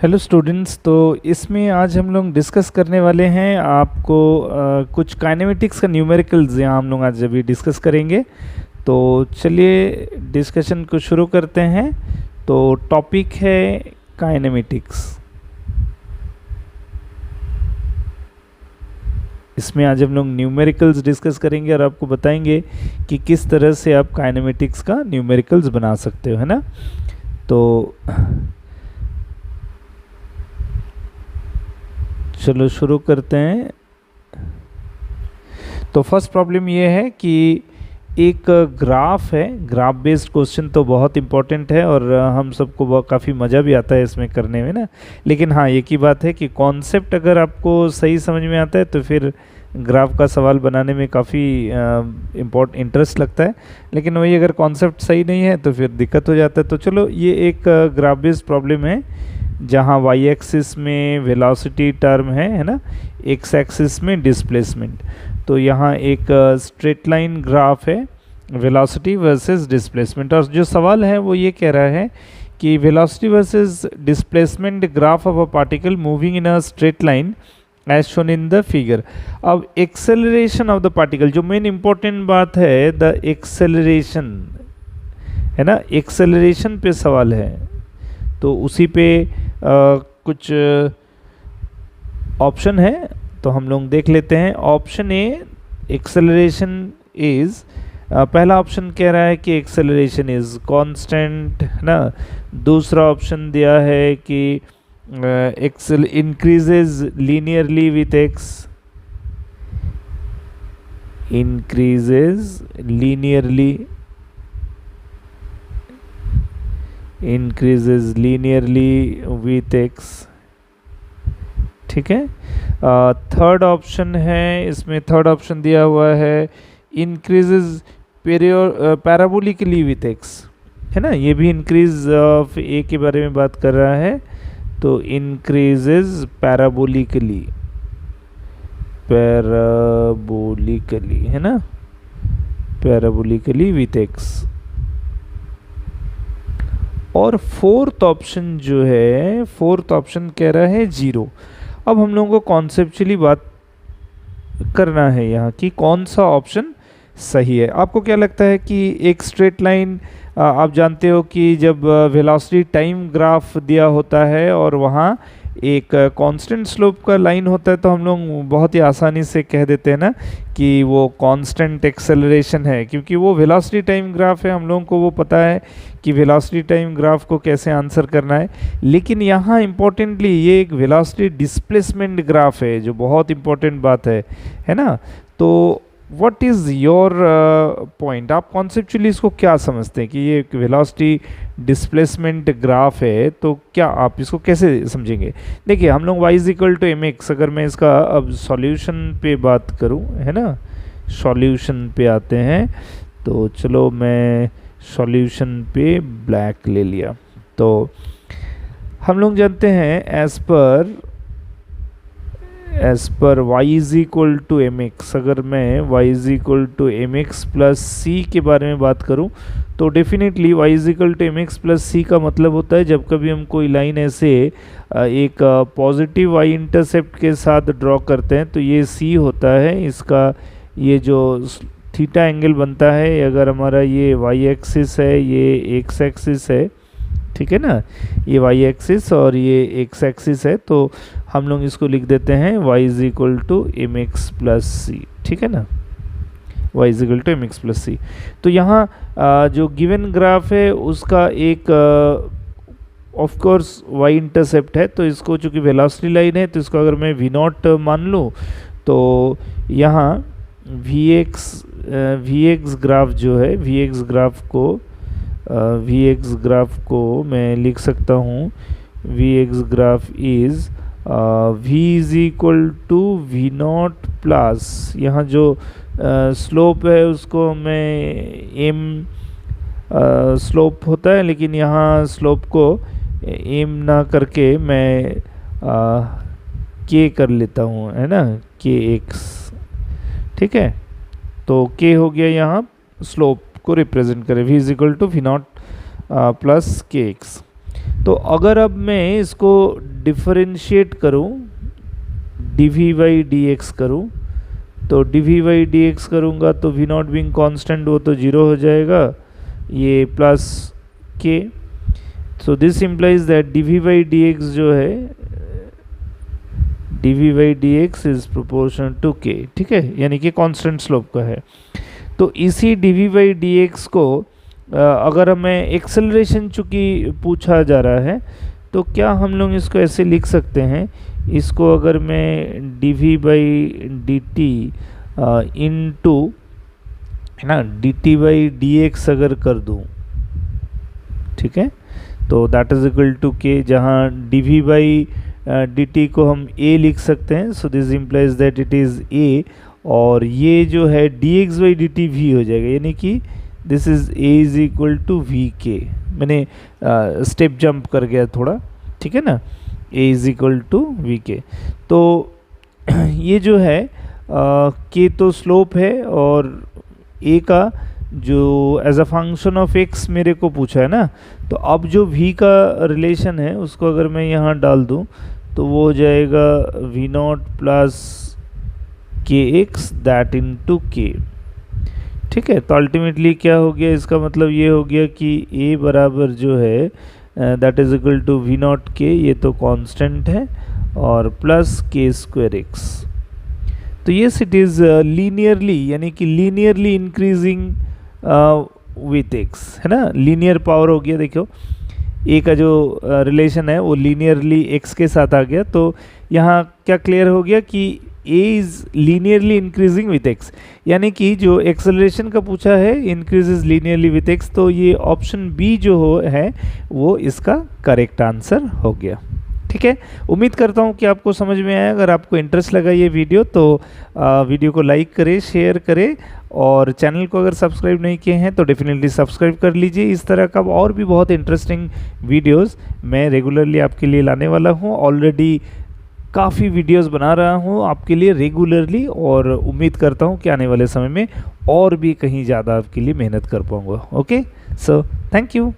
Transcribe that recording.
Hello students. तो इसमें आज हम लोग डिस्कस करने वाले हैं आपको कुछ काइनेमेटिक्स का न्यूमेरिकल्स यहाँ हम लोग आज अभी डिस्कस करेंगे। तो चलिए डिस्कशन को शुरू करते हैं। तो टॉपिक है काइनेमेटिक्स। इसमें आज हम लोग न्यूमेरिकल्स डिस्कस करेंगे और आपको बताएंगे कि किस तरह से आप काइनेमेटिक्स का न्यूमेरिकल्स बना सकते हो, है ना। तो चलो शुरू करते हैं। तो फर्स्ट प्रॉब्लम ये है कि एक ग्राफ है। ग्राफ बेस्ड क्वेश्चन तो बहुत इंपॉर्टेंट है और हम सबको काफ़ी मज़ा भी आता है इसमें करने में ना। लेकिन हाँ, एक ही बात है कि कॉन्सेप्ट अगर आपको सही समझ में आता है तो फिर ग्राफ का सवाल बनाने में काफ़ी इंटरेस्ट लगता है। लेकिन वही अगर कॉन्सेप्ट सही नहीं है तो फिर दिक्कत हो जाता है। तो चलो ये एक ग्राफ बेस्ड प्रॉब्लम है जहाँ वाई एक्सिस में वेलोसिटी टर्म है ना, एक्स एक्सिस में डिस्प्लेसमेंट। तो यहाँ एक स्ट्रेट लाइन ग्राफ है, वेलोसिटी वर्सेस डिस्प्लेसमेंट। और जो सवाल है वो ये कह रहा है कि velocity versus displacement graph of a particle moving in a straight line as shown in the figure. अब एक्सेलरेशन ऑफ द पार्टिकल, जो मेन इंपॉर्टेंट बात है, द एक्सेलरेशन है ना, एक्सेलरेशन पे सवाल है। तो उसी पे कुछ ऑप्शन है तो हम लोग देख लेते हैं। ऑप्शन ए, एक्सेलरेशन इज, पहला ऑप्शन कह रहा है कि एक्सेलरेशन इज कांस्टेंट, है ना। दूसरा ऑप्शन दिया है कि accel increases linearly with x, increases linearly, increases linearly with x, ठीक है। थर्ड ऑप्शन है, इसमें थर्ड ऑप्शन दिया हुआ है increases पैराबोलिकली विथ x, है ना। ये भी इंक्रीज ऑफ ए के बारे में बात कर रहा है। तो increases पैराबोलिकली, पैराबोलिकली, है ना, पैराबोलिकली विथ x। और फोर्थ ऑप्शन जो है, फोर्थ ऑप्शन कह रहा है जीरो। अब हम लोगों को कॉन्सेप्चुअली बात करना है यहाँ कि कौन सा ऑप्शन सही है। आपको क्या लगता है कि एक स्ट्रेट लाइन, आप जानते हो कि जब वेलोसिटी टाइम ग्राफ दिया होता है और वहाँ एक कांस्टेंट स्लोप का लाइन होता है तो हम लोग बहुत ही आसानी से कह देते हैं ना कि वो कांस्टेंट एक्सेलरेशन है, क्योंकि वो वेलोसिटी टाइम ग्राफ है। हम लोगों को वो पता है कि वेलोसिटी टाइम ग्राफ को कैसे आंसर करना है। लेकिन यहाँ इम्पोर्टेंटली ये एक वेलोसिटी डिस्प्लेसमेंट ग्राफ है, जो बहुत इंपॉर्टेंट बात है ना। तो व्हाट इज़ योर पॉइंट, आप कॉन्सेप्चुअली इसको क्या समझते हैं कि ये एक वेलोसिटी डिस्प्लेसमेंट ग्राफ है, तो क्या आप इसको कैसे समझेंगे। देखिए, हम लोग y equal to m x, अगर मैं इसका अब सॉल्यूशन पे बात करूं, है ना, सॉल्यूशन पे आते हैं। तो चलो मैं सॉल्यूशन पे ब्लैक ले लिया। तो हम लोग जानते हैं as per y is equal to m x, अगर मैं y is equal to m x plus c के बारे में बात करूं तो definitely y is equal to m x plus c का मतलब होता है जब कभी हम कोई लाइन ऐसे एक पॉजिटिव y इंटरसेप्ट के साथ ड्रॉ करते हैं तो ये c होता है। इसका ये जो थीटा एंगल बनता है, अगर हमारा ये y एक्सिस है, ये x एक्सिस है, ठीक है ना, ये y एक्सिस और ये x एक्सिस है, तो हम लोग इसको लिख देते हैं y is equal to m x plus c, ठीक है ना, y is equal to m x plus c. तो यहाँ जो गिवन ग्राफ है उसका एक ऑफ कोर्स y इंटरसेप्ट है, तो इसको चूँकि वेलोसिटी लाइन है तो इसको अगर मैं v नॉट मान लूँ तो यहाँ vx ग्राफ जो है, vx ग्राफ को मैं लिख सकता हूँ, vx graph is v is equal to v naught plus, यहाँ जो स्लोप है उसको मैं m स्लोप होता है, लेकिन यहाँ स्लोप को m ना करके मैं k कर लेता हूँ, है ना, kx, ठीक है। तो k हो गया यहाँ स्लोप को रिप्रेजेंट करें, v is equal to v naught plus k x. तो अगर अब मैं इसको डिफरेंशिएट करूं, dv बाई dx करूं, तो dv बाई dx करूंगा तो v नॉट बिंग कांस्टेंट वो तो 0 हो जाएगा, ये plus k, so this implies that dv by dx जो है dv by dx is proportional to k, ठीक है, यानी कि कांस्टेंट स्लोप का है। तो इसी dv बाई dx को अगर हमें एक्सेलरेशन चूँकि पूछा जा रहा है तो क्या हम लोग इसको ऐसे लिख सकते हैं, इसको अगर मैं dv बाई dt इनटू है ना dt बाई dx अगर कर दूं, ठीक है, तो that is equal to k, जहाँ dv बाई dt को हम a लिख सकते हैं, so this implies that it is a, और ये जो है dx बाई dt v हो जाएगा, यानी कि this is a is equal to v k, मैंने स्टेप जंप कर गया थोड़ा, ठीक है ना, a is equal to v k. तो ये जो है k तो स्लोप है और a का जो as a function of x मेरे को पूछा है ना, तो अब जो v का रिलेशन है उसको अगर मैं यहाँ डाल दूँ तो वो हो जाएगा v not plus k x that in to के, ठीक है। तो अल्टीमेटली क्या हो गया, इसका मतलब ये हो गया कि a बराबर जो है that is equal to v naught k, ये तो कांस्टेंट है, और प्लस के स्क्वायर एक्स। तो यस इट इज़ लीनियरली, यानी कि लीनियरली इंक्रीजिंग विथ एक्स, है ना, लीनियर पावर हो गया। देखो a का जो रिलेशन है वो लीनियरली x के साथ आ गया, तो यहाँ क्या क्लियर हो गया कि a is linearly increasing with x, यानी कि जो एक्सेलरेशन का पूछा है इंक्रीजेज लीनियरली विथ x, तो ये ऑप्शन बी जो है वो इसका करेक्ट आंसर हो गया, ठीक है। उम्मीद करता हूँ कि आपको समझ में आया। अगर आपको इंटरेस्ट लगा ये वीडियो तो वीडियो को लाइक करें, शेयर करें, और चैनल को अगर सब्सक्राइब नहीं किए हैं तो डेफिनेटली सब्सक्राइब कर लीजिए। इस तरह का और भी बहुत इंटरेस्टिंग वीडियोस मैं रेगुलरली आपके लिए लाने वाला हूँ। ऑलरेडी काफ़ी वीडियोस बना रहा हूँ आपके लिए रेगुलरली, और उम्मीद करता हूँ कि आने वाले समय में और भी कहीं ज़्यादा आपके लिए मेहनत कर पाऊँगा। Okay, so thank you.